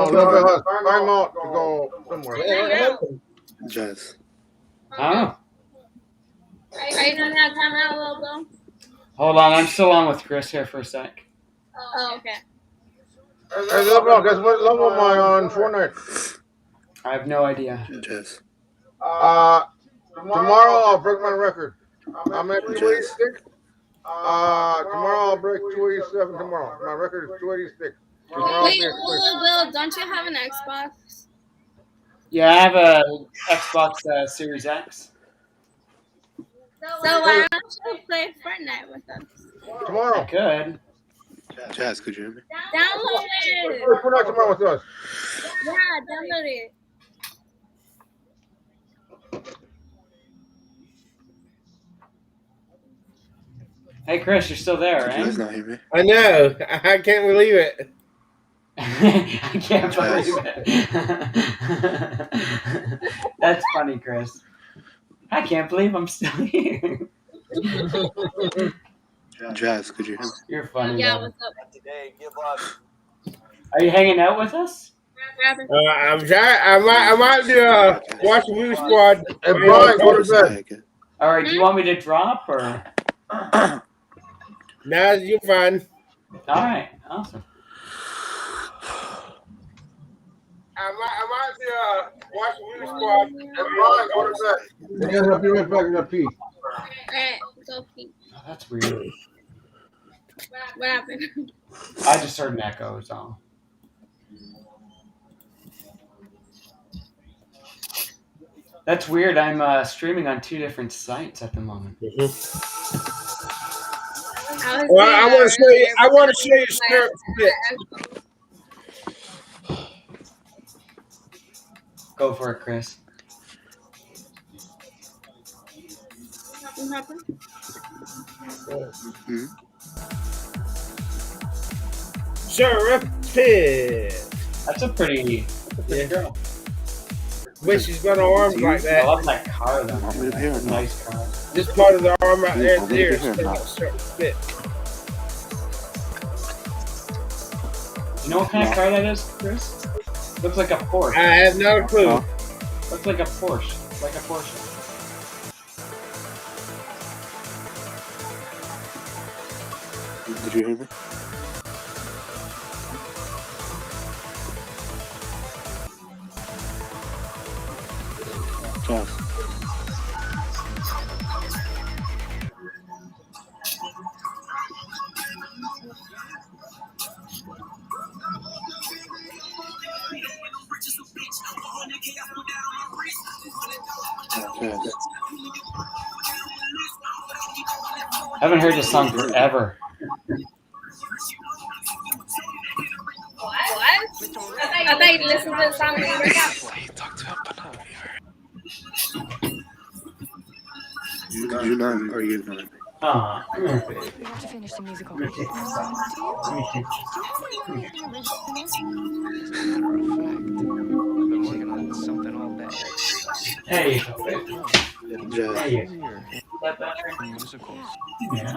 little bit time out to go somewhere. Jazz. Oh. Are you gonna have time out a little though? Hold on, I'm still on with Chris here for a sec. Oh, okay. Hey, Lil, guess what level am I on Fortnite? I have no idea. Jazz. Tomorrow I'll break my record. I'm at 286. Tomorrow I'll break 287 tomorrow. My record is 286. Wait, Will, don't you have an Xbox? Yeah, I have a Xbox Series X. So why don't you play Fortnite with us? Tomorrow. Good. Jazz, could you hear me? Download it. Play Fortnite tomorrow with us. Yeah, download it. Hey, Chris, you're still there, Could you guys right? not hear me? I know. I can't believe it. I can't believe it. That's funny, Chris. I can't believe I'm still here. Jazz, could you hear me? You're funny. Yeah, though. what's up? Today, give up. Are you hanging out with us? Grab it. I'm trying. I might do watch the movie squad. Hey, Brian, go to bed. All right. Do you want me to drop or? Nah, you're fine. All right. Awesome. I might do watch the movie squad. Hey, Brian, go to bed. Hey, I'll be right back. I got pee. Alright, go pee. Oh, that's weird. What happened? I just heard an echo. So. That's weird. I'm streaming on 2 different sites at the moment. Well, I want to show you. I want to show you a bit. Go for it, Chris. What happened? Sheriff. That's a pretty girl. Wish she's got her arms like I that. love that car though. Want me to hear That's it a now? nice car. This part of the arm right there, Want me there, to hear it now? fit. You know what kind of car that is, Chris? Looks like a Porsche. I have no clue. Huh? Looks like a Porsche. Like a Porsche. Did you hear me? Jazz. Jazz. I haven't heard this song forever. What? I thought you listened to the song when you work out. Could you not? Or you not? Aw, come here, baby. We have to finish the musical. Let me take this off. Let me take Been working on something all day. There you go, baby. Jazz. There you go. Is that better? Musicals. Yeah.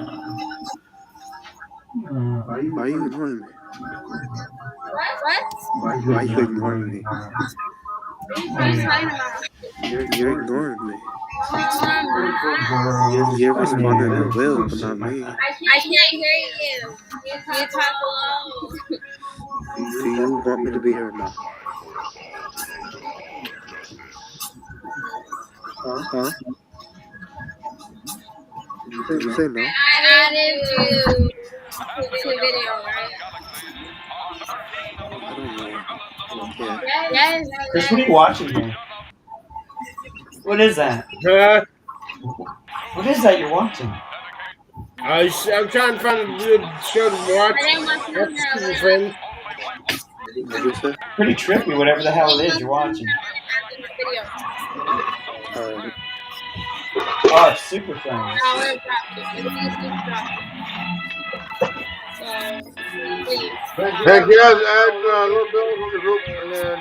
Why are you ignoring me? What? Why are you ignoring me? What are you talking about? You're ignoring me. I You're responding to Will, but not me. can't hear you. You talk low. Do you want me to be here or not? Huh? Did you say no? I added you to video, right? I don't know. Yeah. Yes. Chris, what are you watching here? What is that? Huh? What is that you're watching? I'm trying to find a good show to watch. I didn't watch it Excuse me, now. friend. What did you say? Pretty trippy, whatever the hell it is you're watching. Oh, it's Super Friends. Hey, guys, add Little Bill to the group, and then.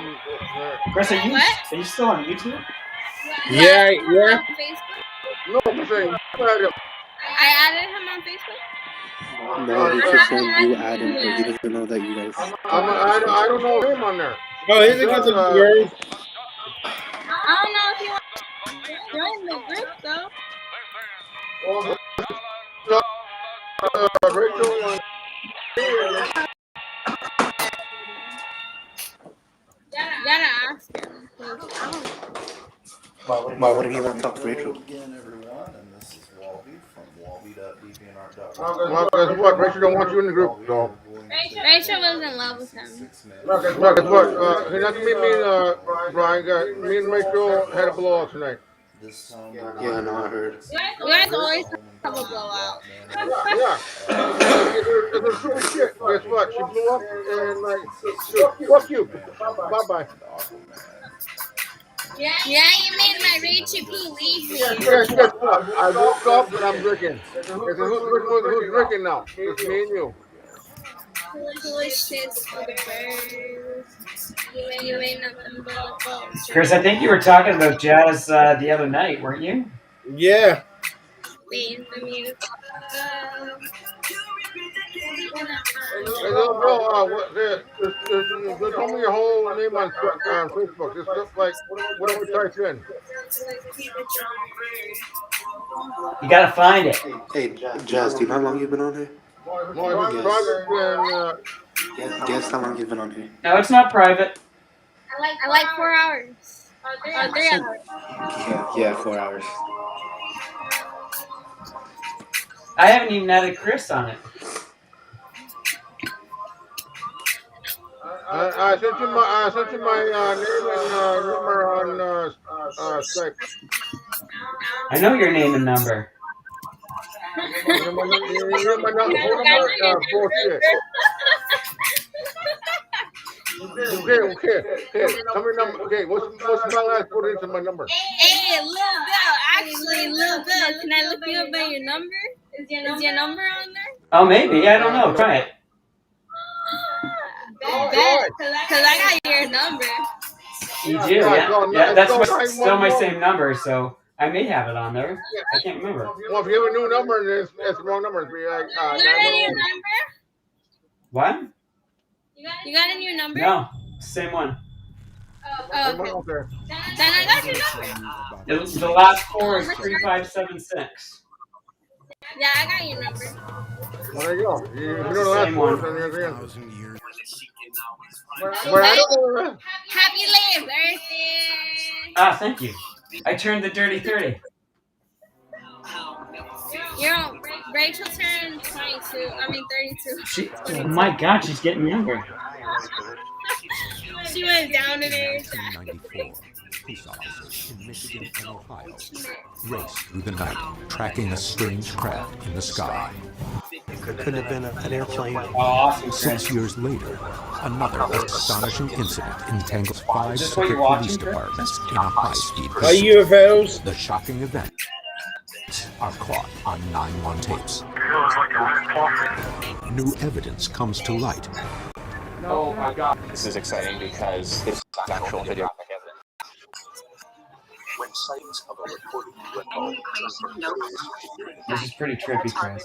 Chris, are you, What? are you still on YouTube? Yeah. No, I'm saying, I added him on Facebook. No, he's just saying you add him, but he doesn't know that you guys. I don't know him on there. Oh, is it because of the girls? I don't know if you want to join the group though. Rachel, You gotta ask him. 'Cause I don't know. Why wouldn't he want to talk to Rachel? Again, everyone, and this is Walby from Walby.dvnr.com. well, guess what? Rachel don't want you in the group, so. Rachel was in love with him. Well, guess what? He not to meet me, Brian. Me and Rachel had a blowout tonight. This time, Yeah, no, I heard. You guys always have a blowout. Yeah. It's a stupid shit. Guess what? She blew up and like, fuck you. Bye-bye. Yeah, you made my Rachel Poo leave me. Yes, guess what? I woke up and I'm drinking. Who's drinking now? It's me and you. Foolish shits for the birds. You ain't nothing but a phone. Chris, I think you were talking about Jazz the other night, weren't you? Yeah. Waiting for me to Hey, little bro, tell me your whole name on Facebook. Just look like whatever types in. You gotta find it. Hey, Jazz, do you know how long you've been on here? No, it's private and Guess how long you've been on here? No, it's not private. I like 4 hours. Or 3 hours. Yeah, 4 hours. I haven't even added Chris on it. I sent you my name and number on Skype. I know your name and number. You're my number. Bullshit. Okay. Tell me number. Okay, what's my last put into my number? Hey, Lil Bill. Actually, Lil Bill, can I look you up by your number? Is your number on there? Oh, maybe. I don't know. Try it. Bet. Because I got your number. You do, yeah. That's still my same number, so I may have it on there. I can't remember. Well, if you have a new number, then it's the wrong number. It'd be like, You got a new number? What? You got a new number? No, same one. Oh, okay. Then I got your number. The last 4 is 3576. Yeah, I got your number. Well, there you go. You know the last Same one, one. then you're the answer. Happy late birthday. Ah, thank you. I turned the dirty 30. Rachel turned 32. I mean 32. Oh my God, she's getting younger. She went down in age. 1994, police officers in Michigan and Ohio raced through the night, tracking a strange craft in the sky. Could have been an airplane. Oh, awesome, Chris. 6 years later, another astonishing incident entangles 5 Is this what separate you're watching, police Chris? departments in a high-speed Are pursuit. UFOs? The shocking events are caught on 9-1 tapes. New evidence comes to light. Oh my God. This is exciting because it's actual video. When sightings of a reported UFO This is pretty trippy, Chris.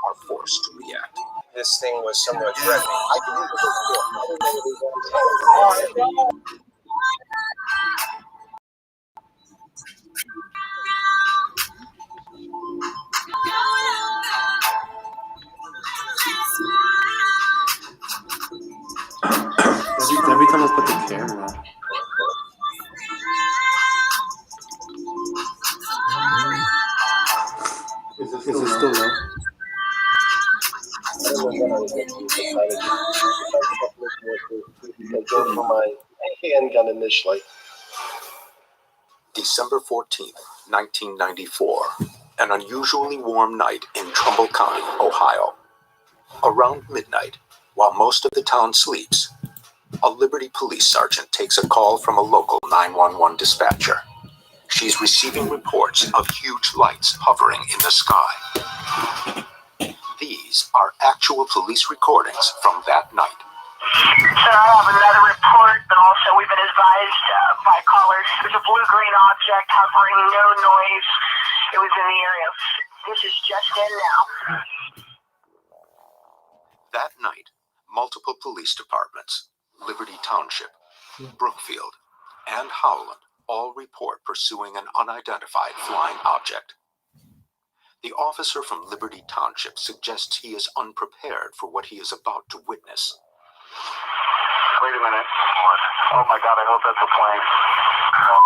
are forced to react. This thing was somewhat threatening. I can Every time I put the camera on. Is it still low? for my handgun initially. December 14th, 1994. An unusually warm night in Trumbull County, Ohio. Around midnight, while most of the town sleeps, a Liberty police sergeant takes a call from a local 911 dispatcher. She's receiving reports of huge lights hovering in the sky. These are actual police recordings from that night. So I have another report, but also we've been advised by callers there's a blue-green object hovering, no noise. It was in the area. This is just in now. That night, multiple police departments, Liberty Township, Brookfield, and Howland all report pursuing an unidentified flying object. The officer from Liberty Township suggests he is unprepared for what he is about to witness. Wait a minute. Oh my God, I hope that's a plane. Oh,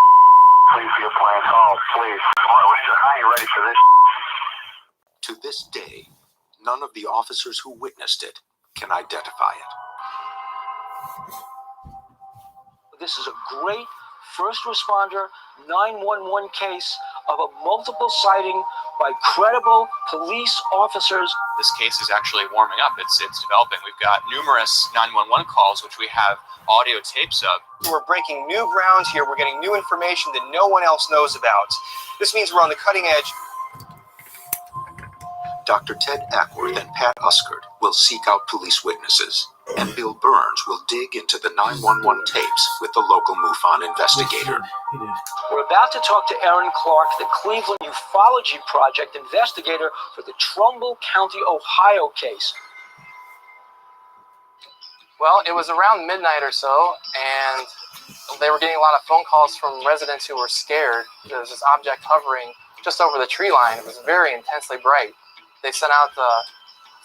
please be a plane. Oh, please. I ain't ready for this. To this day, none of the officers who witnessed it can identify it. This is a great first responder 911 case of a multiple sighting by credible police officers. This case is actually warming up. It's developing. We've got numerous 911 calls, which we have audio tapes of. We're breaking new ground here. We're getting new information that no one else knows about. This means we're on the cutting edge. Dr. Ted Ackworth and Pat Uskert will seek out police witnesses, and Bill Burns will dig into the 911 tapes with the local MUFON investigator. We're about to talk to Aaron Clark, the Cleveland Ufology Project investigator for the Trumbull County, Ohio case. Well, it was around midnight or so, and they were getting a lot of phone calls from residents who were scared. There was this object hovering just over the tree line. It was very intensely bright. They sent out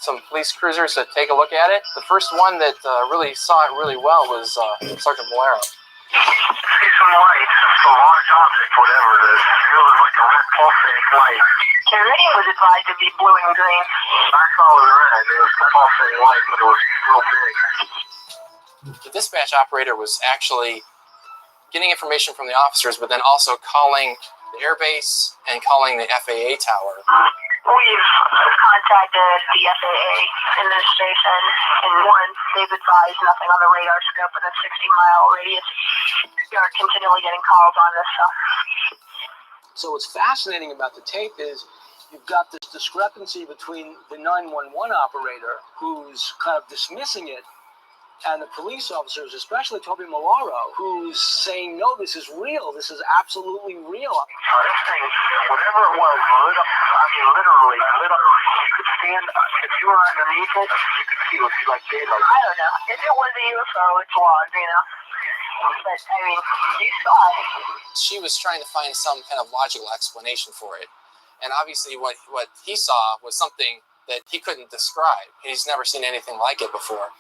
some police cruisers to take a look at it. The first one that really saw it really well was Sergeant Bolero. See some light. It's a large object, whatever it is. It was like a red pulsating light. Your radio was advised to be blue and green. I saw it was red. It was pulsating light, but it was real big. The dispatch operator was actually getting information from the officers, but then also calling the airbase and calling the FAA tower. We've contacted the FAA administration, and they've advised nothing on the radar scope in a 60-mile radius. We are continually getting calls on this stuff. So what's fascinating about the tape is you've got this discrepancy between the 911 operator, who's kind of dismissing it, and the police officers, especially Toby Malaro, who's saying, no, this is real. This is absolutely real. This thing, whatever it was, lit up. I mean, literally lit up. You could stand, if you were underneath it, you could see it was like daylight. I don't know. If it was a UFO, it's logged, you know. But, I mean, you saw it. She was trying to find some kind of logical explanation for it. And obviously what he saw was something that he couldn't describe. He's never seen anything like it before.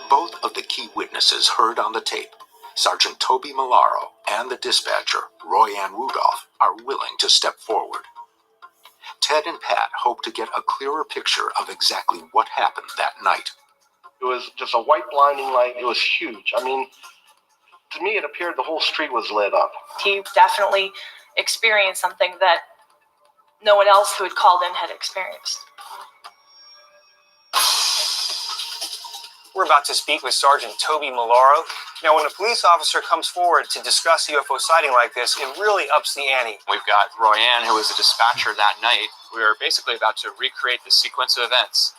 Both of the key witnesses heard on the tape, Sergeant Toby Malaro and the dispatcher, Roy Ann Rudolph, are willing to step forward. Ted and Pat hope to get a clearer picture of exactly what happened that night. It was just a white blinding light. It was huge. I mean, to me, it appeared the whole street was lit up. He definitely experienced something that no one else who had called in had experienced. We're about to speak with Sergeant Toby Malaro. Now, when a police officer comes forward to discuss a UFO sighting like this, it really ups the ante. We've got Roy Ann, who was a dispatcher that night. We were basically about to recreate the sequence of events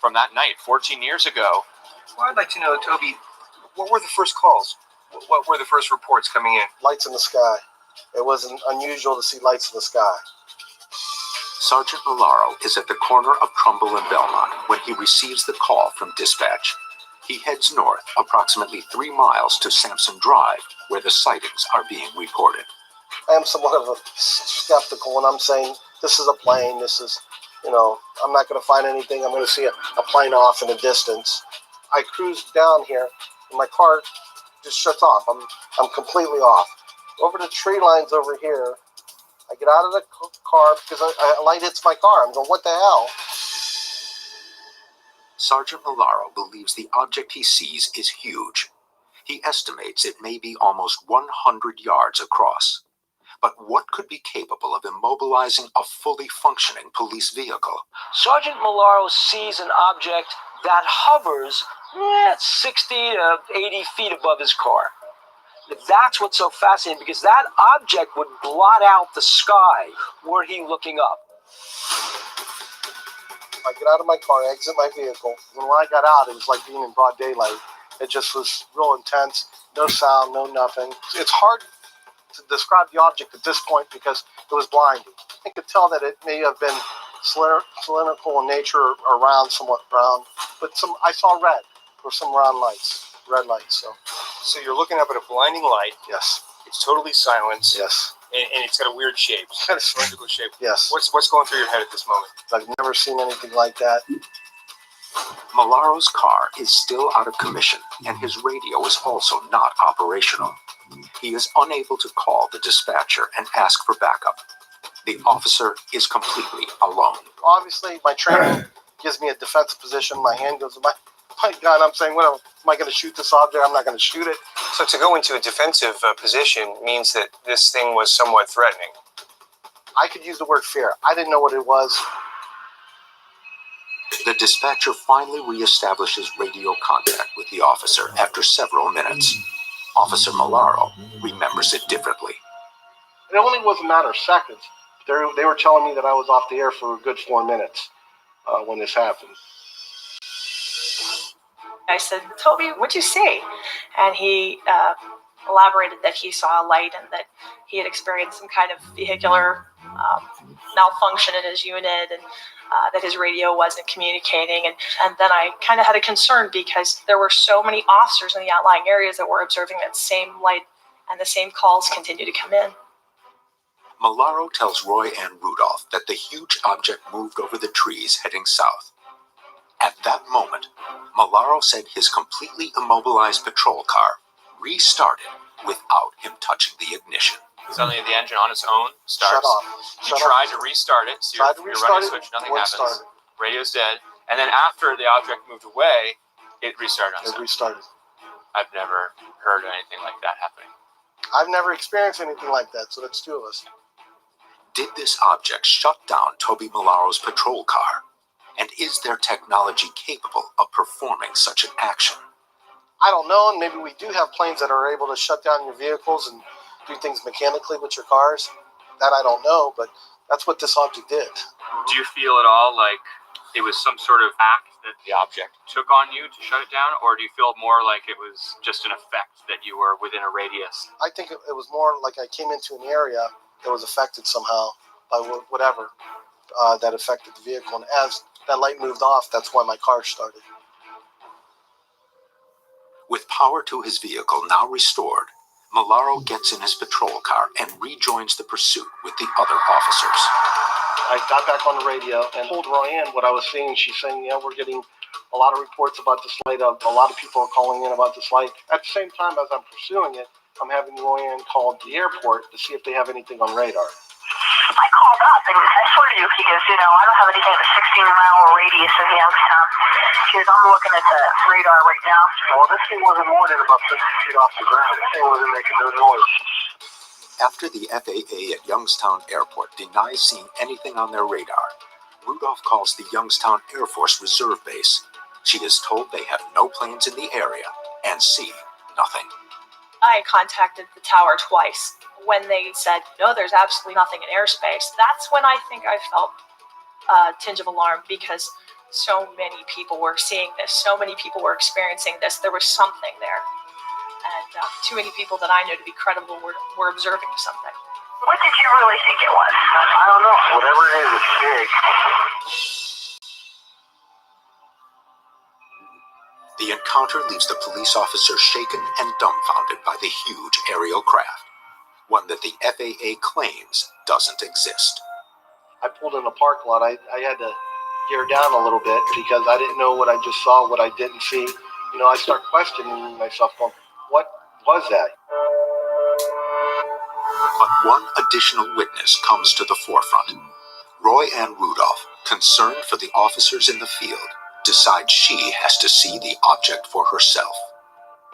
from that night 14 years ago. Well, I'd like to know, Toby, what were the first calls? What were the first reports coming in? Lights in the sky. It wasn't unusual to see lights in the sky. Sergeant Malaro is at the corner of Trumbull and Belmont when he receives the call from dispatch. He heads north approximately 3 miles to Sampson Drive, where the sightings are being reported. I am somewhat of a skeptical when I'm saying this is a plane, this is, I'm not going to find anything. I'm going to see a plane off in the distance. I cruise down here, and my car just shuts off. I'm completely off. Over the tree lines over here, I get out of the car because a light hits my car. I'm going, what the hell? Sergeant Malaro believes the object he sees is huge. He estimates it may be almost 100 yards across. But what could be capable of immobilizing a fully functioning police vehicle? Sergeant Malaro sees an object that hovers 60 to 80 feet above his car. That's what's so fascinating, because that object would blot out the sky were he looking up. I get out of my car, exit my vehicle, and when I got out, it was like being in broad daylight. It just was real intense, no sound, no nothing. It's hard to describe the object at this point because it was blinding. I could tell that it may have been cylindrical in nature, or round, somewhat round. But I saw red. There were some round lights, red lights. So you're looking up at a blinding light. Yes. It's totally silent. Yes. And it's got a weird shape. It's got a cylindrical shape. Yes. What's going through your head at this moment? I've never seen anything like that. Malaro's car is still out of commission, and his radio is also not operational. He is unable to call the dispatcher and ask for backup. The officer is completely alone. Obviously, my training gives me a defensive position. My hand goes to my gun. I'm saying, what am I going to shoot this object? I'm not going to shoot it. So to go into a defensive position means that this thing was somewhat threatening. I could use the word fear. I didn't know what it was. The dispatcher finally reestablishes radio contact with the officer after several minutes. Officer Malaro remembers it differently. It only was a matter of seconds. They were telling me that I was off the air for a good 4 minutes when this happened. I said, Toby, what'd you see? And he elaborated that he saw a light and that he had experienced some kind of vehicular malfunction in his unit, and that his radio wasn't communicating. And then I kind of had a concern because there were so many officers in the outlying areas that were observing that same light, and the same calls continue to come in. Malaro tells Roy and Rudolph that the huge object moved over the trees heading south. At that moment, Malaro said his completely immobilized patrol car restarted without him touching the ignition. Suddenly the engine on its own starts. Shut off. You tried to restart it, so you're running a switch, nothing happens. Radio's dead. And then after the object moved away, it restarted on its own. It restarted. I've never heard of anything like that happening. I've never experienced anything like that, so that's two of us. Did this object shut down Toby Malaro's patrol car? And is their technology capable of performing such an action? I don't know, and maybe we do have planes that are able to shut down your vehicles and do things mechanically with your cars. That I don't know, but that's what this object did. Do you feel at all like it was some sort of act that the object took on you to shut it down, or do you feel more like it was just an effect that you were within a radius? I think it was more like I came into an area that was affected somehow by whatever that affected the vehicle. And as that light moved off, that's why my car started. With power to his vehicle now restored, Malaro gets in his patrol car and rejoins the pursuit with the other officers. I got back on the radio and told Royanne what I was seeing. She's saying, yeah, we're getting a lot of reports about this light. A lot of people are calling in about this light. At the same time, as I'm pursuing it, I'm having Royanne call the airport to see if they have anything on radar. I called up, and I swear to you, he goes, I don't have anything in a 16-mile radius of Youngstown. He goes, I'm looking at the radar right now. Well, this thing wasn't more than about 50 feet off the ground. This thing wasn't making no noise. After the FAA at Youngstown Airport denies seeing anything on their radar, Rudolph calls the Youngstown Air Force Reserve Base. She is told they have no planes in the area and see nothing. I contacted the tower twice. When they said, no, there's absolutely nothing in airspace, that's when I think I felt a tinge of alarm, because so many people were seeing this, so many people were experiencing this. There was something there. And too many people that I know to be credible were observing something. What did you really think it was? I don't know. Whatever it is, it's big. The encounter leaves the police officer shaken and dumbfounded by the huge aerial craft, one that the FAA claims doesn't exist. I pulled in the parking lot. I had to gear down a little bit because I didn't know what I just saw, what I didn't see. I start questioning myself, going, what was that? But one additional witness comes to the forefront. Roy Ann Rudolph, concerned for the officers in the field, decides she has to see the object for herself.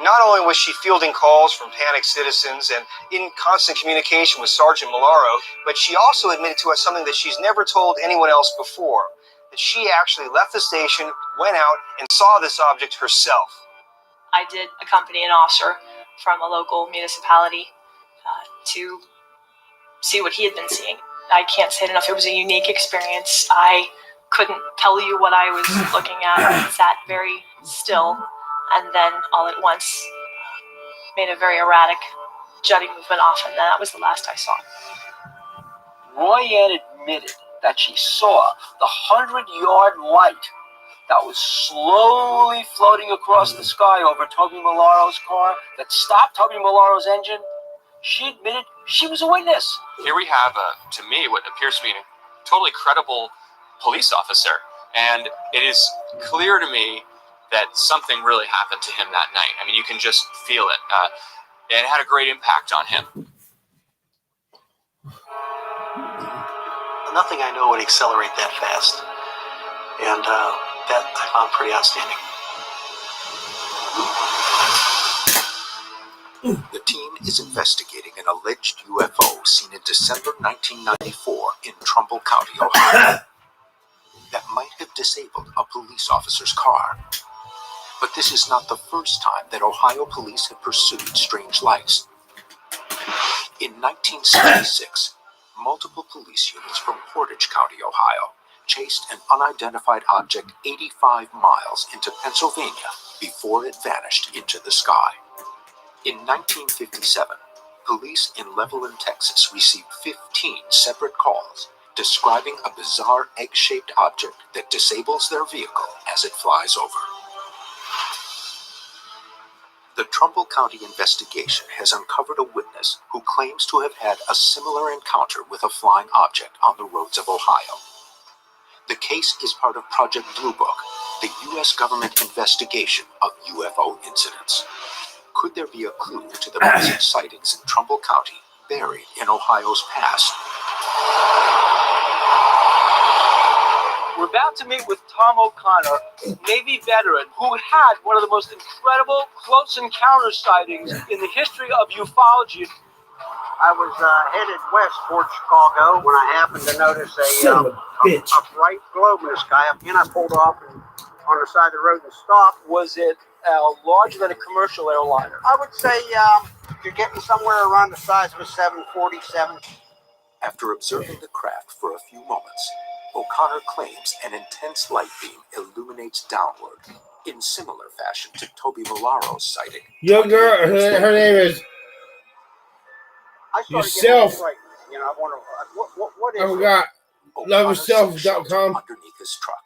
Not only was she fielding calls from panicked citizens and in constant communication with Sergeant Malaro, but she also admitted to us something that she's never told anyone else before, that she actually left the station, went out, and saw this object herself. I did accompany an officer from a local municipality to see what he had been seeing. I can't say it enough. It was a unique experience. I couldn't tell you what I was looking at. I sat very still, and then all at once made a very erratic jutting movement off, and that was the last I saw. Royanne admitted that she saw the 100-yard light that was slowly floating across the sky over Toby Malaro's car that stopped Toby Malaro's engine. She admitted she was a witness. Here we have, to me, what appears to be a totally credible police officer. And it is clear to me that something really happened to him that night. I mean, you can just feel it. And it had a great impact on him. Nothing I know would accelerate that fast. And that I found pretty outstanding. The team is investigating an alleged UFO seen in December 1994 in Trumbull County, Ohio, that might have disabled a police officer's car. But this is not the first time that Ohio police have pursued strange lights. In 1976, multiple police units from Portage County, Ohio, chased an unidentified object 85 miles into Pennsylvania before it vanished into the sky. In 1957, police in Levelland, Texas received 15 separate calls describing a bizarre egg-shaped object that disables their vehicle as it flies over. The Trumbull County investigation has uncovered a witness who claims to have had a similar encounter with a flying object on the roads of Ohio. The case is part of Project Blue Book, the U.S. government investigation of UFO incidents. Could there be a clue to the massive sightings in Trumbull County buried in Ohio's past? We're about to meet with Tom O'Connor, Navy veteran, who had one of the most incredible close encounter sightings in the history of ufology. I was headed west towards Chicago when I happened to notice a bright globe in the sky. Again, I pulled off and on the side of the road and stopped. Was it larger than a commercial airliner? I would say you're getting somewhere around the size of a 747. After observing the craft for a few moments, O'Connor claims an intense light beam illuminates downward in similar fashion to Toby Malaro's sighting. Young girl, her name is Yourself. You know, I wonder what is I forgot. LoveYourself.com. Underneath his truck.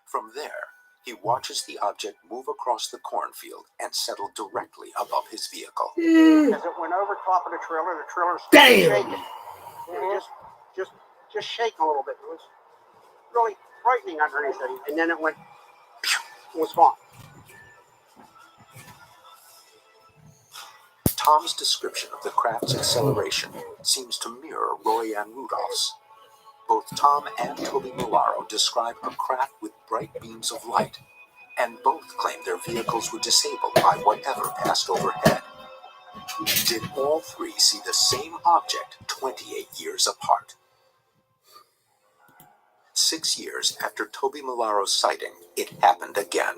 From there, he watches the object move across the cornfield and settle directly above his vehicle. As it went over top of the trailer started shaking. It just shaking a little bit. It was really frightening underneath it, and then it went, it was gone. Tom's description of the craft's acceleration seems to mirror Roy Ann Rudolph's. Both Tom and Toby Malaro describe a craft with bright beams of light, and both claim their vehicles were disabled by whatever passed overhead. Did all three see the same object 28 years apart? 6 years after Toby Malaro's sighting, it happened again.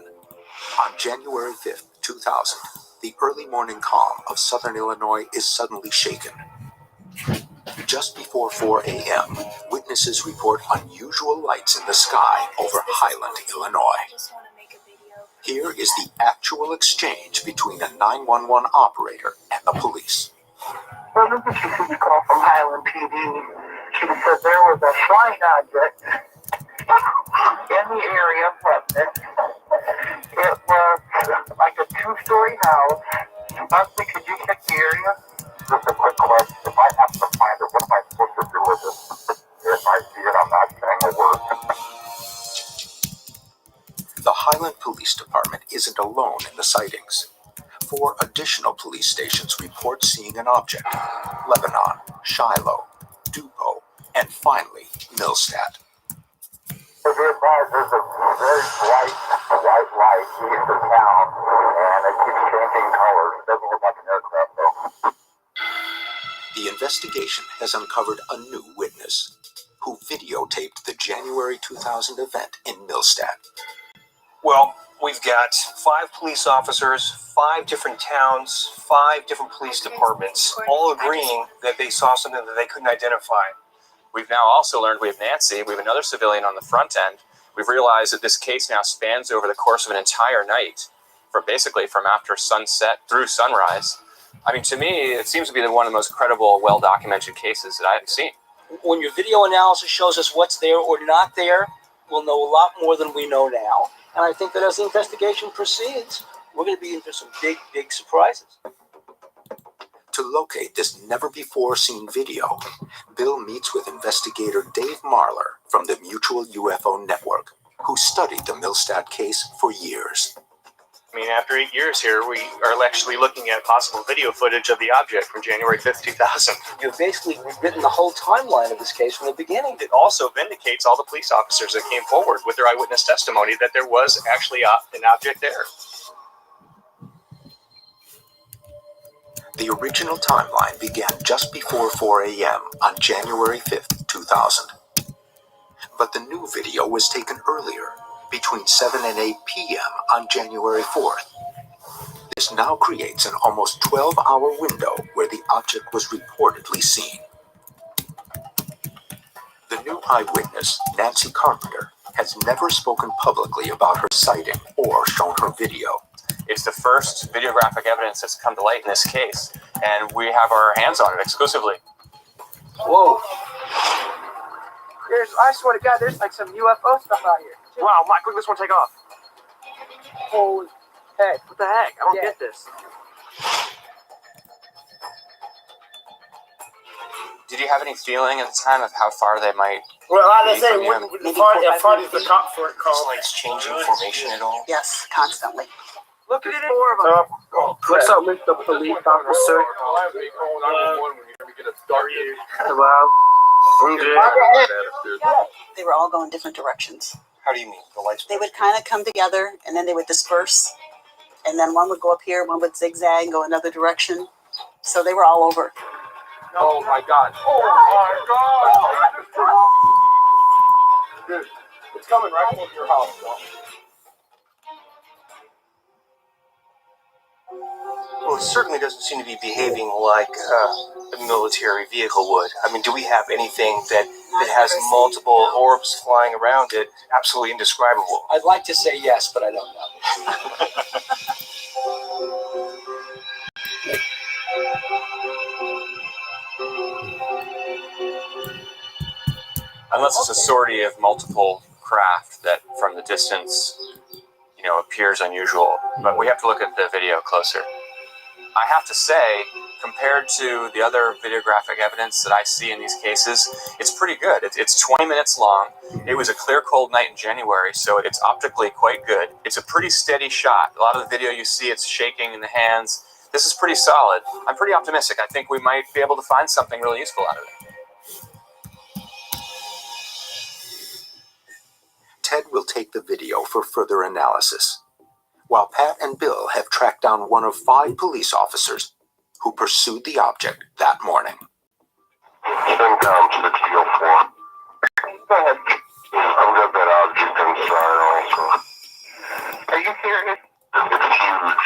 On January 5th, 2000, the early morning calm of southern Illinois is suddenly shaken. Just before 4 a.m., witnesses report unusual lights in the sky over Highland, Illinois. Here is the actual exchange between a 911 operator and the police. Well, this is a call from Highland PD. She said there was a flying object in the area present. It was like a two-story house. Buckley, could you check the area? Just a quick question. If I have to find it, what am I supposed to do with it? If I see it, I'm not saying a word. The Highland Police Department isn't alone in the sightings. 4 additional police stations report seeing an object: Lebanon, Shiloh, Dupo, and finally, Millstadt. There's a very bright white light east of town, and it keeps changing colors. It doesn't look like an aircraft, though. The investigation has uncovered a new witness who videotaped the January 2000 event in Millstadt. Well, we've got 5 police officers, 5 different towns, 5 different police departments, all agreeing that they saw something that they couldn't identify. We've now also learned we have Nancy, we have another civilian on the front end. We've realized that this case now spans over the course of an entire night, from after sunset through sunrise. I mean, to me, it seems to be one of the most credible, well-documented cases that I have seen. When your video analysis shows us what's there or not there, we'll know a lot more than we know now. And I think that as the investigation proceeds, we're going to be in for some big, big surprises. To locate this never-before-seen video, Bill meets with investigator Dave Marler from the Mutual UFO Network, who studied the Millstadt case for years. I mean, after 8 years here, we are actually looking at possible video footage of the object from January 5th, 2000. You've basically rewritten the whole timeline of this case from the beginning. It also vindicates all the police officers that came forward with their eyewitness testimony that there was actually an object there. The original timeline began just before 4 a.m. on January 5th, 2000. But the new video was taken earlier, between 7 and 8 p.m. on January 4th. This now creates an almost 12-hour window where the object was reportedly seen. The new eyewitness, Nancy Carpenter, has never spoken publicly about her sighting or shown her video. It's the first videographic evidence that's come to light in this case, and we have our hands on it exclusively. Whoa. I swear to God, there's like some UFO stuff out here. Wow, Mike, look at this one take off. Holy heck. What the heck? I don't get this. Did you have any feeling at the time of how far they might Well, like I be say, from you? the party the cop for it called. Lights changing formation at all? Yes, constantly. Look at it. Four of them. What's up, Mr. Police Officer? Hello. They were all going different directions. How do you mean? The lights? They would kind of come together, and then they would disperse. And then one would go up here, one would zigzag and go another direction. So they were all over. Oh my God. Oh my God. Dude, it's coming right close to your house. Well, it certainly doesn't seem to be behaving like a military vehicle would. I mean, do we have anything that has multiple orbs flying around it? Absolutely indescribable. I'd like to say yes, but I don't know. Unless it's a sortie of multiple craft that from the distance, you know, appears unusual. But we have to look at the video closer. I have to say, compared to the other videographic evidence that I see in these cases, it's pretty good. It's 20 minutes long. It was a clear, cold night in January, so it's optically quite good. It's a pretty steady shot. A lot of the video you see, it's shaking in the hands. This is pretty solid. I'm pretty optimistic. I think we might be able to find something really useful out of it. Ted will take the video for further analysis, while Pat and Bill have tracked down one of 5 police officers who pursued the object that morning. 10 pounds 604. Go ahead. I've got that object inside also. Are you serious? It's huge.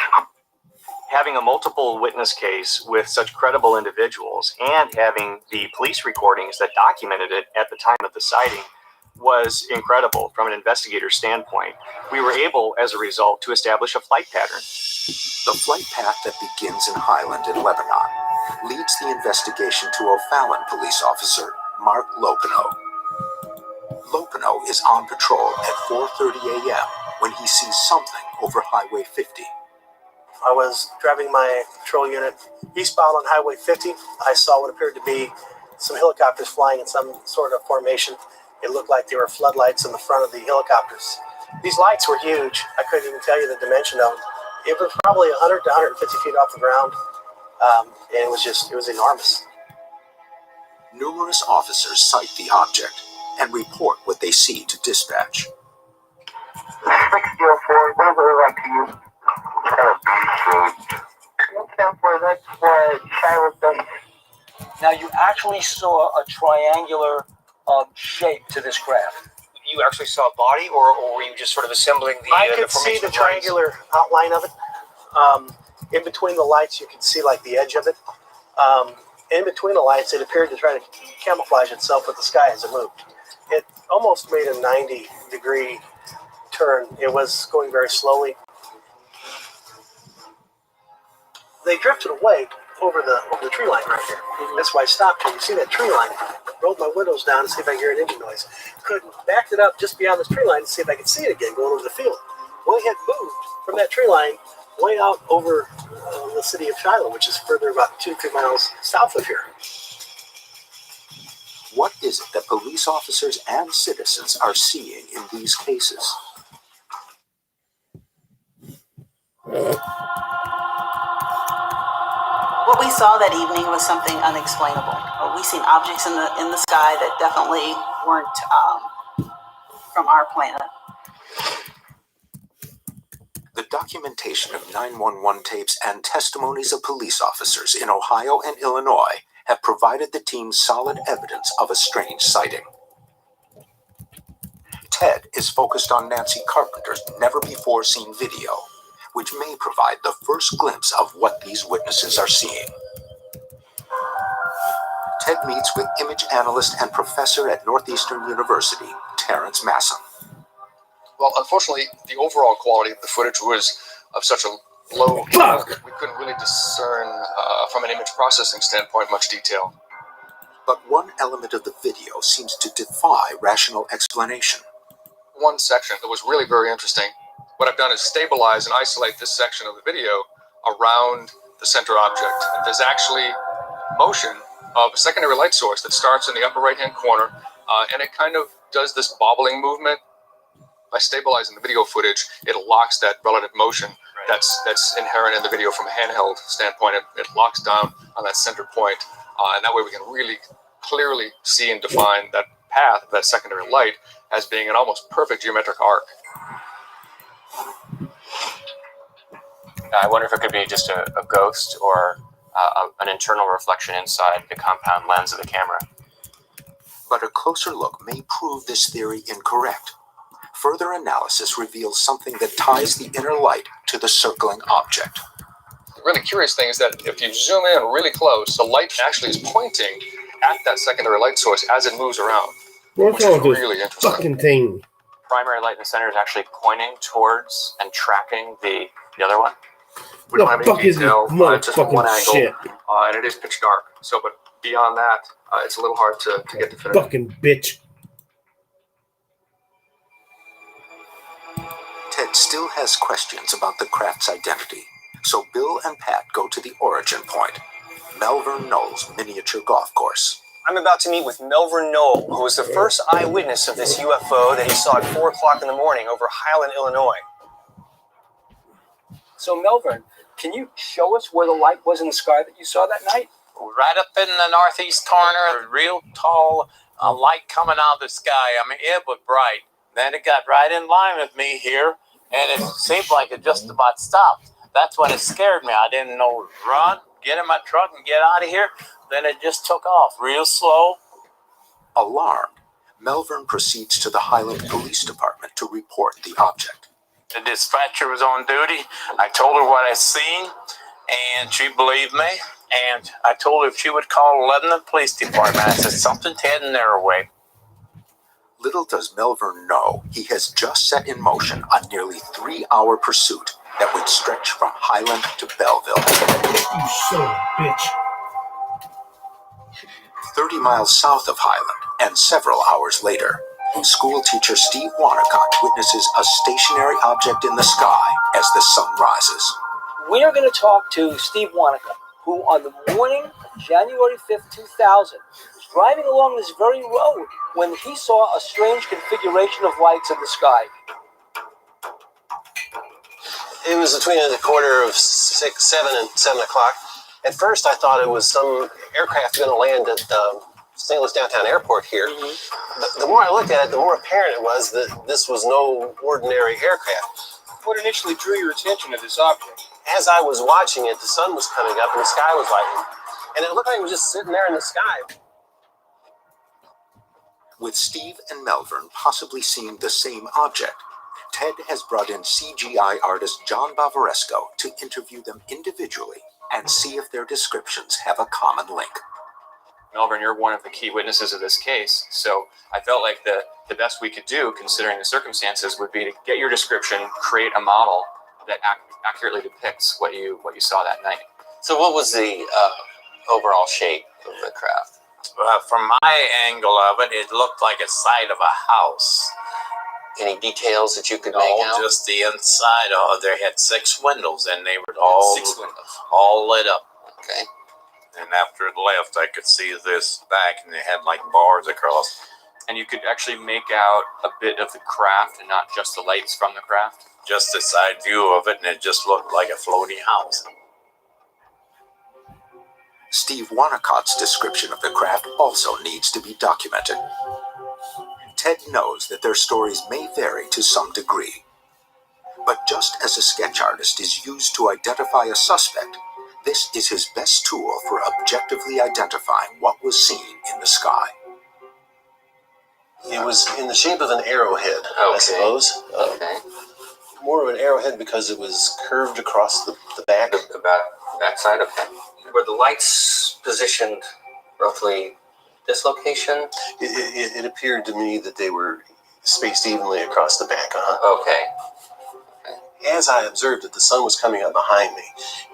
Having a multiple witness case with such credible individuals and having the police recordings that documented it at the time of the sighting was incredible from an investigator's standpoint. We were able, as a result, to establish a flight pattern. The flight path that begins in Highland in Lebanon leads the investigation to O'Fallon police officer Mark Lopino. Lopino is on patrol at 4:30 a.m. when he sees something over Highway 50. I was driving my patrol unit eastbound on Highway 50. I saw what appeared to be some helicopters flying in some sort of formation. It looked like there were floodlights in the front of the helicopters. These lights were huge. I couldn't even tell you the dimension of them. It was probably 100 to 150 feet off the ground. And it was enormous. Numerous officers sight the object and report what they see to dispatch. 604, what does it look like to you? Kind of beast-shaped. 10-4, that's what Shiloh does. Now, you actually saw a triangular shape to this craft. You actually saw a body, or were you just sort of assembling the I could see formation the of lights? triangular outline of it. In between the lights, you could see like the edge of it. In between the lights, it appeared to try to camouflage itself with the sky as it moved. It almost made a 90-degree turn. It was going very slowly. They drifted away, over the tree line right here. That's why I stopped here. You see that tree line? Rolled my windows down to see if I hear an engine noise. Couldn't. Backed it up just beyond this tree line to see if I could see it again going over the field. We had moved from that tree line way out over the city of Shiloh, which is further about 2-3 miles south of here. What is it that police officers and citizens are seeing in these cases? What we saw that evening was something unexplainable. We seen objects in the sky that definitely weren't from our planet. The documentation of 911 tapes and testimonies of police officers in Ohio and Illinois have provided the team solid evidence of a strange sighting. Ted is focused on Nancy Carpenter's never-before-seen video, which may provide the first glimpse of what these witnesses are seeing. Ted meets with image analyst and professor at Northeastern University, Terrence Masson. Well, unfortunately, the overall quality of the footage was of such a low level that we couldn't really discern, from an image processing standpoint, much detail. But one element of the video seems to defy rational explanation. One section that was really very interesting. What I've done is stabilize and isolate this section of the video around the center object. There's actually motion of a secondary light source that starts in the upper right-hand corner, and it kind of does this bobbling movement. By stabilizing the video footage, it locks that relative motion that's inherent in the video from a handheld standpoint. It locks down on that center point, and that way we can really clearly see and define that path of that secondary light as being an almost perfect geometric arc. I wonder if it could be just a ghost or an internal reflection inside the compound lens of the camera. But a closer look may prove this theory incorrect. Further analysis reveals something that ties the inner light to the circling object. The really curious thing is that if you zoom in really close, the light actually is pointing at that secondary light source as it moves around. What's which wrong is with really this interesting. fucking thing? Primary light in the center is actually pointing towards and tracking the other one. We don't have The fuck any is this detail, it's just one motherfucking angle, shit? and it is pitch dark. So, but beyond that, it's a little hard to get definitive. Fucking bitch. Ted still has questions about the craft's identity, so Bill and Pat go to the origin point, Melvern Knowles Miniature Golf Course. I'm about to meet with Melvern Knoll, who was the first eyewitness of this UFO that he saw at 4 o'clock in the morning over Highland, Illinois. So, Melvern, can you show us where the light was in the sky that you saw that night? Right up in the northeast corner, a real tall light coming out of the sky. I mean, it was bright. Then it got right in line with me here, and it seemed like it just about stopped. That's when it scared me. I didn't know to run, get in my truck, and get out of here. Then it just took off real slow. Alarmed, Melvern proceeds to the Highland Police Department to report the object. The dispatcher was on duty. I told her what I seen, and she believed me. And I told her if she would call Lebanon Police Department. I said, something's heading their way. Little does Melvern know he has just set in motion a nearly 3-hour pursuit that would stretch from Highland to Belleville. You son of a bitch. 30 miles south of Highland, and several hours later, school teacher Steve Wanacott witnesses a stationary object in the sky as the sun rises. We are going to talk to Steve Wanacott, who on the morning of January 5th, 2000, was driving along this very road when he saw a strange configuration of lights in the sky. It was between a quarter of 6, 7, and 7 o'clock. At first, I thought it was some aircraft going to land at St. Louis Downtown Airport here. But the more I looked at it, the more apparent it was that this was no ordinary aircraft. What initially drew your attention to this object? As I was watching it, the sun was coming up and the sky was lighting. And it looked like it was just sitting there in the sky. With Steve and Melvern possibly seeing the same object, Ted has brought in CGI artist John Bavaresco to interview them individually and see if their descriptions have a common link. Melvern, you're one of the key witnesses of this case, so I felt like the best we could do, considering the circumstances, would be to get your description, create a model that accurately depicts what you saw that night. So what was the overall shape of the craft? From my angle of it, it looked like a side of a house. Any details that you could make out? Just the inside. Oh, they had 6 windows, and they were all lit up. Okay. And after it left, I could see this back, and they had like bars across. And you could actually make out a bit of the craft and not just the lights from the craft? Just a side view of it, and it just looked like a floating house. Steve Wanacott's description of the craft also needs to be documented. Ted knows that their stories may vary to some degree. But just as a sketch artist is used to identify a suspect, this is his best tool for objectively identifying what was seen in the sky. It was in the shape of an arrowhead, I suppose. More of an arrowhead because it was curved across the back. The back side of it. Were the lights positioned roughly this location? It appeared to me that they were spaced evenly across the back. Okay. As I observed it, the sun was coming up behind me,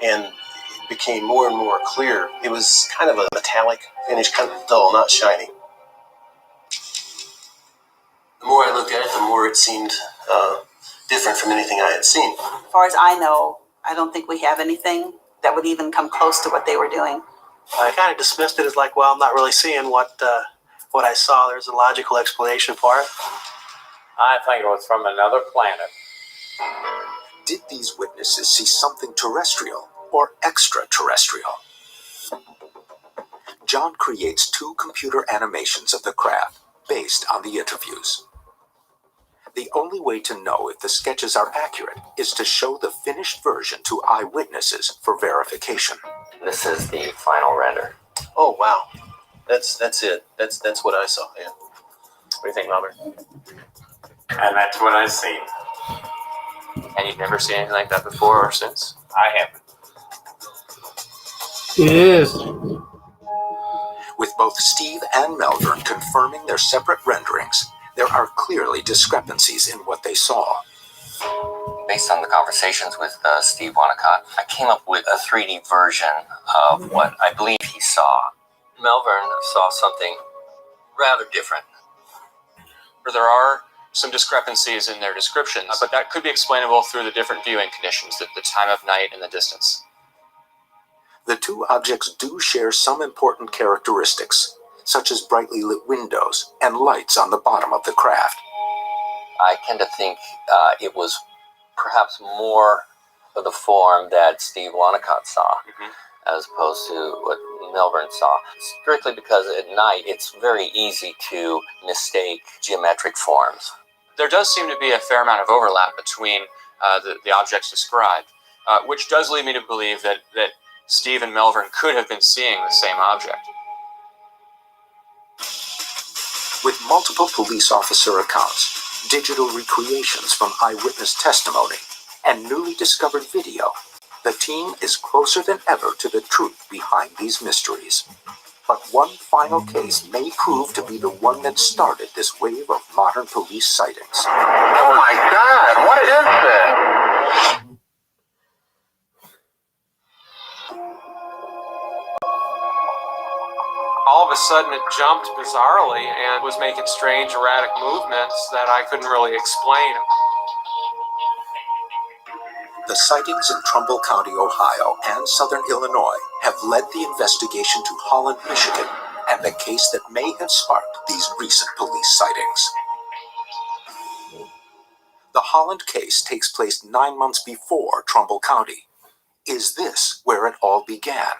and it became more and more clear. It was kind of a metallic finish, kind of dull, not shiny. The more I looked at it, the more it seemed different from anything I had seen. As far as I know, I don't think we have anything that would even come close to what they were doing. I kind of dismissed it as like, well, I'm not really seeing what I saw. There's a logical explanation for it. I think it was from another planet. Did these witnesses see something terrestrial or extraterrestrial? John creates 2 computer animations of the craft based on the interviews. The only way to know if the sketches are accurate is to show the finished version to eyewitnesses for verification. This is the final render. Oh wow, that's it. That's what I saw. Yeah. What do you think, Robert? And that's what I've seen. And you've never seen anything like that before or since? I haven't. It is. With both Steve and Melbourne confirming their separate renderings, there are clearly discrepancies in what they saw. Based on the conversations with Steve Wanacott, I came up with a 3D version of what I believe he saw. Melbourne saw something rather different. There are some discrepancies in their descriptions, but that could be explainable through the different viewing conditions, the time of night and the distance. The 2 objects do share some important characteristics, such as brightly lit windows and lights on the bottom of the craft. I tend to think it was perhaps more of the form that Steve Wanacott saw, as opposed to what Melbourne saw. Strictly because at night it's very easy to mistake geometric forms. There does seem to be a fair amount of overlap between the objects described, which does lead me to believe that Steve and Melbourne could have been seeing the same object. With multiple police officer accounts, digital recreations from eyewitness testimony, and newly discovered video, the team is closer than ever to the truth behind these mysteries. But one final case may prove to be the one that started this wave of modern police sightings. Oh my God, what is that? All of a sudden it jumped bizarrely and was making strange, erratic movements that I couldn't really explain. The sightings in Trumbull County, Ohio, and southern Illinois have led the investigation to Holland, Michigan, and the case that may have sparked these recent police sightings. The Holland case takes place 9 months before Trumbull County. Is this where it all began?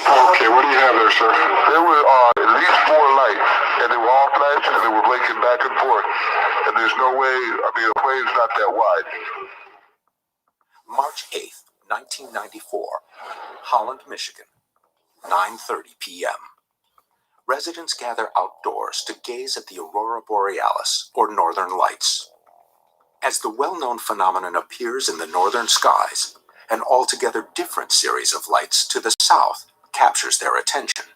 Okay, what do you have there, sir? There were at least 4 lights, and they were all flashing, and they were blinking back and forth. And there's no way, the plane's not that wide. March 8th, 1994, Holland, Michigan, 9:30 p.m. Residents gather outdoors to gaze at the aurora borealis, or northern lights. As the well-known phenomenon appears in the northern skies, an altogether different series of lights to the south captures their attention.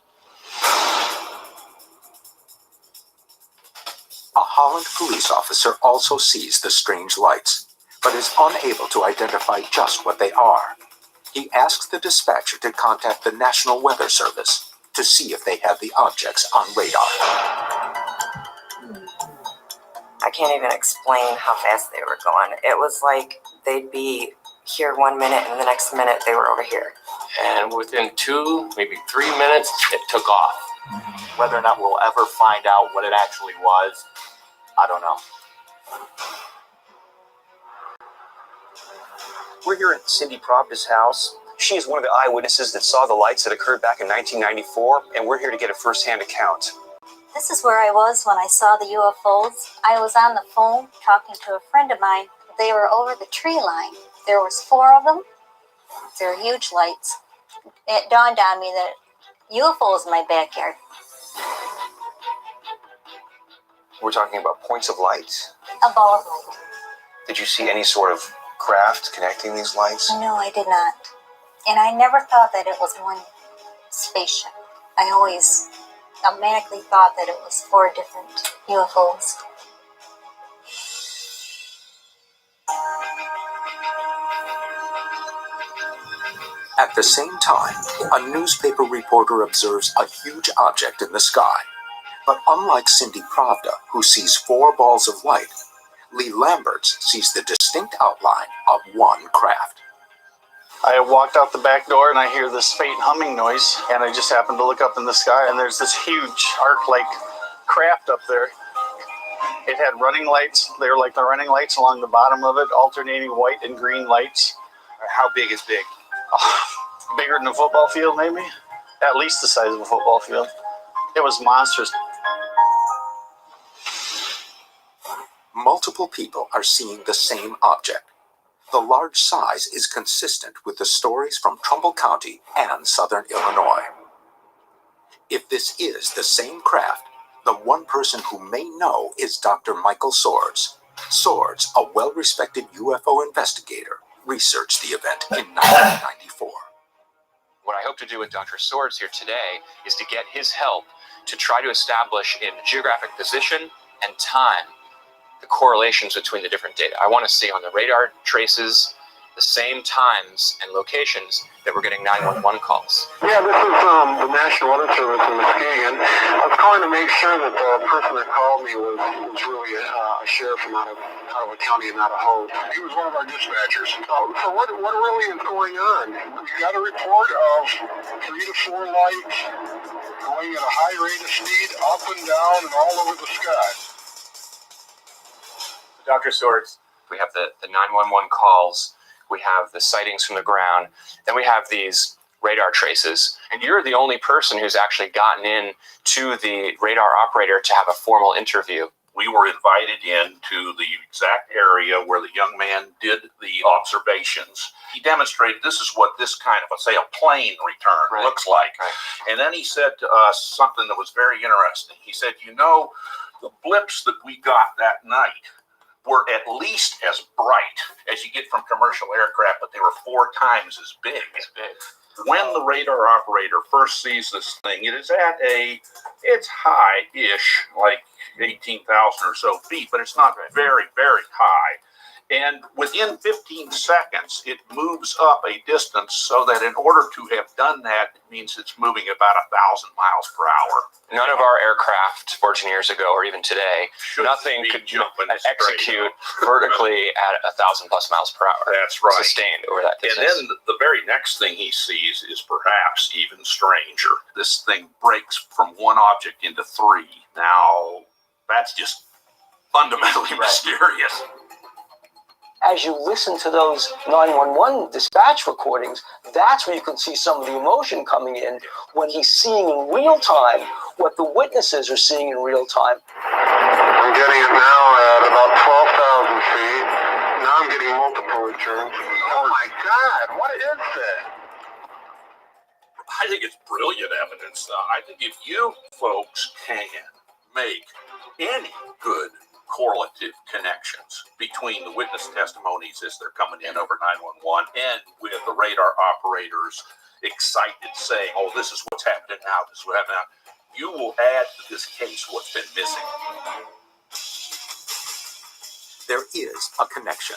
A Holland police officer also sees the strange lights, but is unable to identify just what they are. He asks the dispatcher to contact the National Weather Service to see if they have the objects on radar. I can't even explain how fast they were going. It was like they'd be here 1 minute and the next minute they were over here. And within 2, maybe 3 minutes, it took off. Whether or not we'll ever find out what it actually was, I don't know. We're here at Cindy Pravda's house. She is one of the eyewitnesses that saw the lights that occurred back in 1994, and we're here to get a first-hand account. This is where I was when I saw the UFOs. I was on the phone talking to a friend of mine. They were over the tree line. There was 4 of them. They're huge lights. It dawned on me that UFOs in my backyard. We're talking about points of light. A ball of light. Did you see any sort of craft connecting these lights? No, I did not. And I never thought that it was one spaceship. I always automatically thought that it was 4 different UFOs. At the same time, a newspaper reporter observes a huge object in the sky. But unlike Cindy Pravda, who sees 4 balls of light, Lee Lamberts sees the distinct outline of one craft. I walked out the back door and I hear this faint humming noise, and I just happened to look up in the sky and there's this huge arc-like craft up there. It had running lights. They were like the running lights along the bottom of it, alternating white and green lights. How big is big? Bigger than a football field, maybe? At least the size of a football field. It was monstrous. Multiple people are seeing the same object. The large size is consistent with the stories from Trumbull County and Southern Illinois. If this is the same craft, the one person who may know is Dr. Michael Swords. Swords, a well-respected UFO investigator, researched the event in 1994. What I hope to do with Dr. Swords here today is to get his help to try to establish in geographic position and time the correlations between the different data. I want to see on the radar traces the same times and locations that we're getting 911 calls. Yeah, this is the National Weather Service in Muskegon. I was calling to make sure that the person that called me was really a sheriff from out of a county and not a host. He was one of our dispatchers. So what really is going on? We got a report of 3 to 4 lights going at a high rate of speed up and down and all over the sky. Dr. Swords, we have the 911 calls, we have the sightings from the ground, then we have these radar traces, and you're the only person who's actually gotten in to the radar operator to have a formal interview. We were invited into the exact area where the young man did the observations. He demonstrated this is what this kind of, say, a plane return looks like. And then he said to us something that was very interesting. He said, you know, the blips that we got that night were at least as bright as you get from commercial aircraft, but they were 4 times as big. When the radar operator first sees this thing, it is at it's high-ish, like 18,000 or so feet, but it's not very, very high. And within 15 seconds, it moves up a distance so that in order to have done that, it means it's moving about 1,000 miles per hour. None of our aircraft 14 years ago or even today, nothing could execute vertically at 1,000 plus miles per hour. That's right. Sustained over that distance. And then the very next thing he sees is perhaps even stranger. This thing breaks from one object into 3. Now, that's just fundamentally mysterious. As you listen to those 911 dispatch recordings, that's where you can see some of the emotion coming in when he's seeing in real time what the witnesses are seeing in real time. I'm getting it now at about 12,000 feet. Now I'm getting multiple returns. Oh my God, what is that? I think it's brilliant evidence. I think if you folks can make any good correlative connections between the witness testimonies as they're coming in over 911 and with the radar operators excited saying, oh, this is what's happening now, this is what happened now, you will add to this case what's been missing. There is a connection.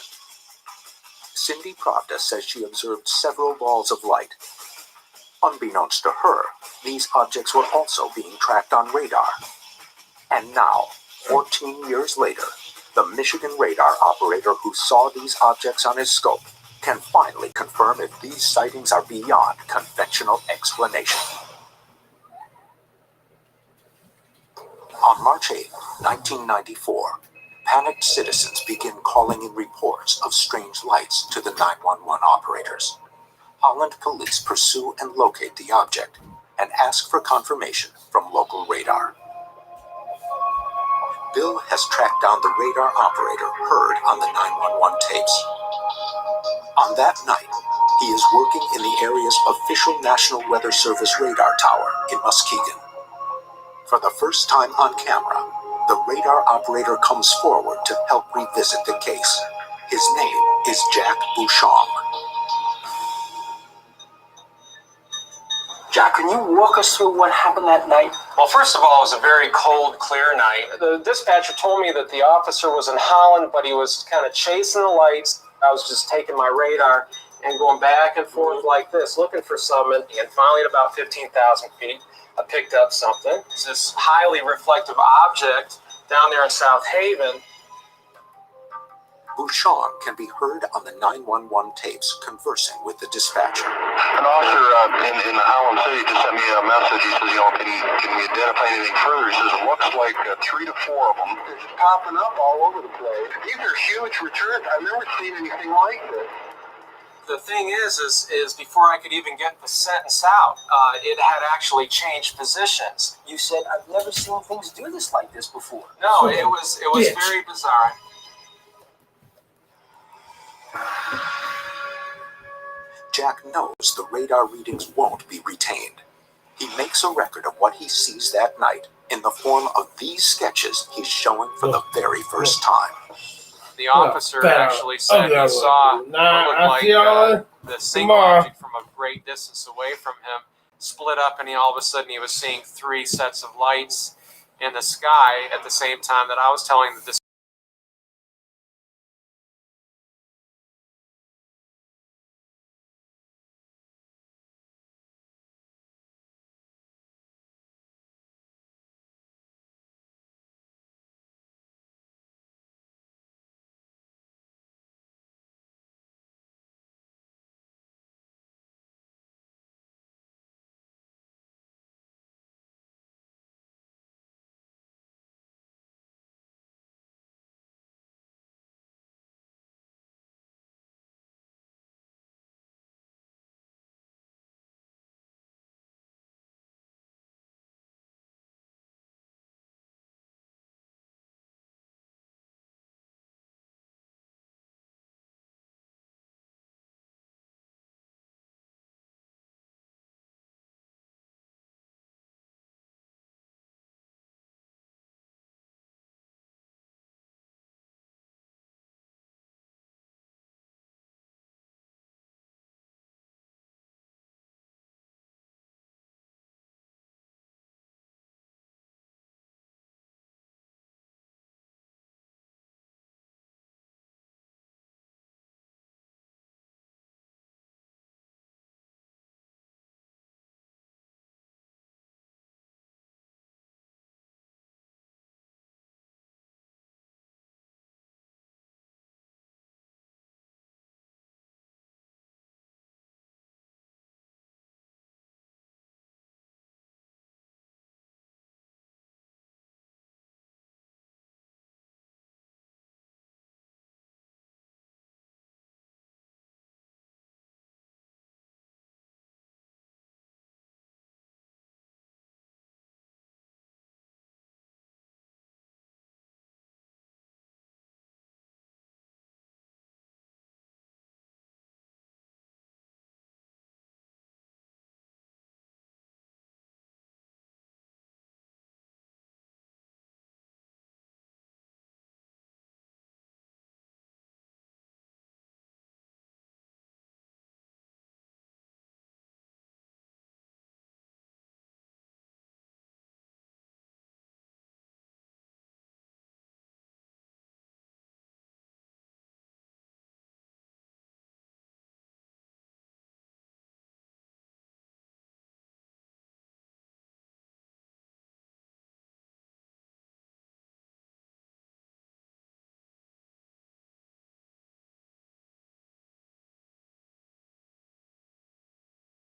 Cindy Pravda says she observed several balls of light. Unbeknownst to her, these objects were also being tracked on radar. And now, 14 years later, the Michigan radar operator who saw these objects on his scope can finally confirm if these sightings are beyond conventional explanation. On March 8, 1994, panicked citizens begin calling in reports of strange lights to the 911 operators. Holland police pursue and locate the object and ask for confirmation from local radar. Bill has tracked down the radar operator heard on the 911 tapes. On that night, he is working in the area's official National Weather Service radar tower in Muskegon. For the first time on camera, the radar operator comes forward to help revisit the case. His name is Jack Bouchon. Jack, can you walk us through what happened that night? Well, first of all, it was a very cold, clear night. The dispatcher told me that the officer was in Holland, but he was kind of chasing the lights. I was just taking my radar and going back and forth like this, looking for something. And finally, at about 15,000 feet, I picked up something. It's this highly reflective object down there in South Haven. Bouchon can be heard on the 911 tapes conversing with the dispatcher. An officer in Holland City just sent me a message. He says, can we identify anything further? He says, it looks like 3 to 4 of them. They're just popping up all over the place. These are huge returns. I've never seen anything like this. The thing is before I could even get the sentence out, it had actually changed positions. You said, I've never seen things do this like this before. No, it was very bizarre. Jack knows the radar readings won't be retained. He makes a record of what he sees that night in the form of these sketches he's showing for the very first time. The officer actually said he saw what looked like the single object from a great distance away from him split up, and all of a sudden he was seeing 3 sets of lights in the sky at the same time that I was telling the